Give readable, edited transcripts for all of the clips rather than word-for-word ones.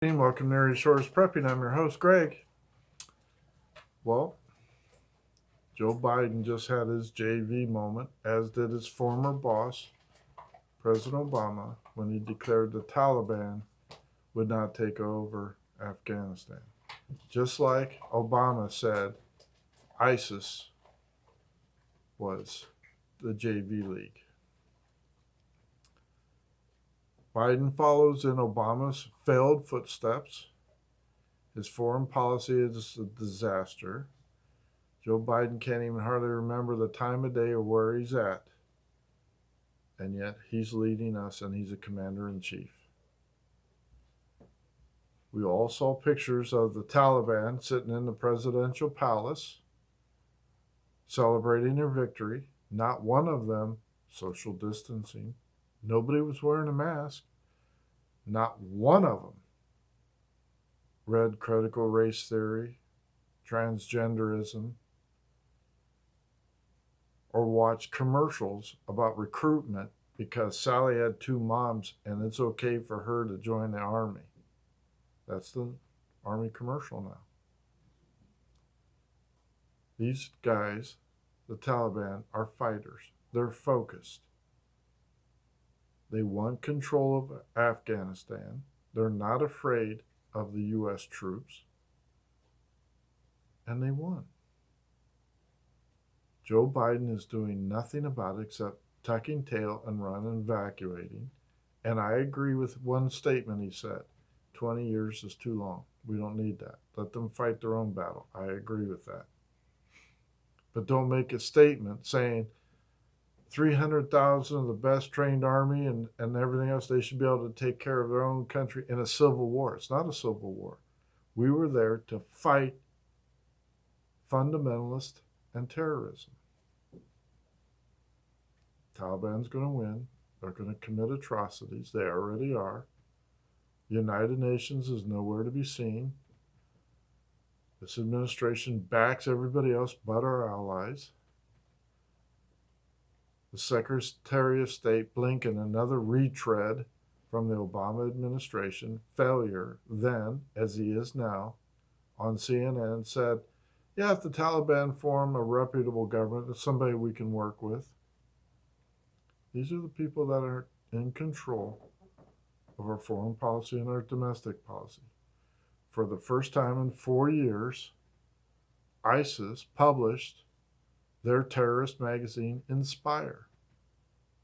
Welcome to Area Shores Prepping. I'm your host, Greg. Well, Joe Biden just had his JV moment, as did his former boss, President Obama, when he declared the Taliban would not take over Afghanistan. Just like Obama said, ISIS was the JV league. Biden follows in Obama's failed footsteps. His foreign policy is a disaster. Joe Biden can't even hardly remember the time of day or where he's at. And yet he's leading us and he's a commander in chief. We all saw pictures of the Taliban sitting in the presidential palace celebrating their victory. Not one of them social distancing. Nobody was wearing a mask. Not one of them read critical race theory, transgenderism, or watch commercials about recruitment because Sally had two moms and it's okay for her to join the army. That's the army commercial now. These guys, the Taliban, are fighters. They're focused. They want control of Afghanistan. They're not afraid of the U.S. troops. And they won. Joe Biden is doing nothing about it except tucking tail and run and evacuating. And I agree with one statement he said 20 years is too long. We don't need that. Let them fight their own battle. I agree with that. But don't make a statement saying 300,000 of the best trained army and everything else, they should be able to take care of their own country in a civil war. It's not a civil war. We were there to fight fundamentalists and terrorism. Taliban's going to win. They're going to commit atrocities. They already are. The United Nations is nowhere to be seen. This administration backs everybody else but our allies. The Secretary of State Blinken, another retread from the Obama administration, failure then, as he is now, on CNN said, yeah, if the Taliban form a reputable government, it's somebody we can work with. These are the people that are in control of our foreign policy and our domestic policy. For the first time in 4 years, ISIS published their terrorist magazine, Inspire.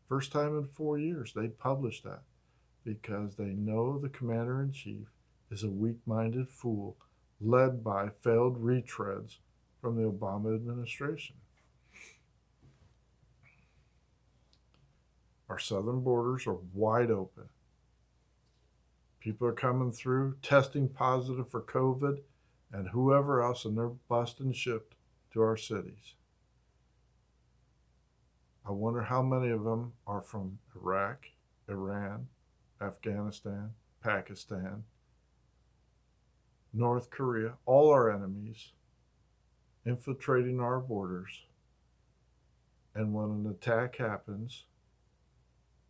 First time in 4 years they published that because they know the commander-in-chief is a weak-minded fool led by failed retreads from the Obama administration. Our southern borders are wide open. People are coming through, testing positive for COVID and whoever else, and they're busting shipped to our cities. I wonder how many of them are from Iraq, Iran, Afghanistan, Pakistan, North Korea, all our enemies infiltrating our borders. And when an attack happens,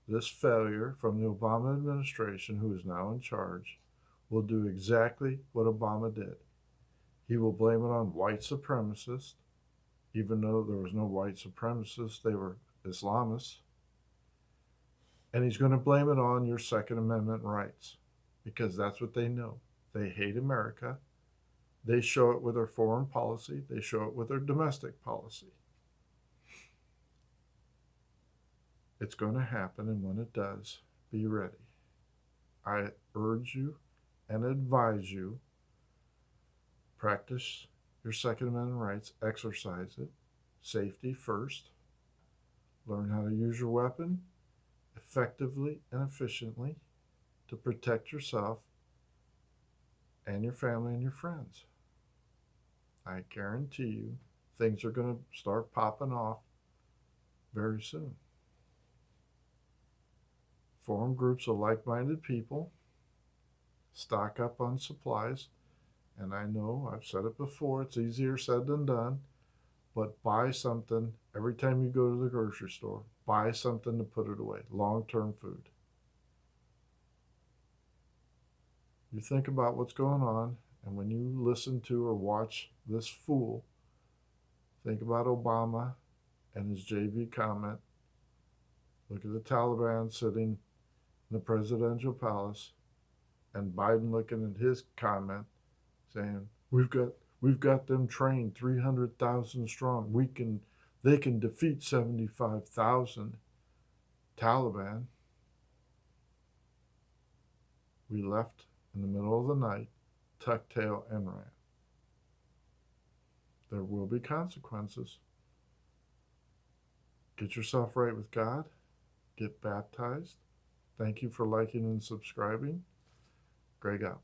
this failure from the Obama administration, who is now in charge, will do exactly what Obama did. He will blame it on white supremacists, even though there was no white supremacists, they were Islamists. And he's going to blame it on your Second Amendment rights because that's what they know. They hate America. They show it with their foreign policy. They show it with their domestic policy. It's going to happen, and when it does, be ready. I urge you and advise you, practice your Second Amendment rights, exercise it, safety first, learn how to use your weapon effectively and efficiently to protect yourself and your family and your friends. I guarantee you things are going to start popping off very soon. Form groups of like-minded people, stock up on supplies, and I know I've said it before, it's easier said than done, but buy something every time you go to the grocery store. Buy something to put it away, long-term food. You think about what's going on, and when you listen to or watch this fool, think about Obama and his JV comment. Look at the Taliban sitting in the presidential palace, and Biden looking at his comment, saying, "We've got them trained, 300,000 strong. They can defeat 75,000 Taliban." We left in the middle of the night, tucked tail and ran. There will be consequences. Get yourself right with God. Get baptized. Thank you for liking and subscribing. Greg out.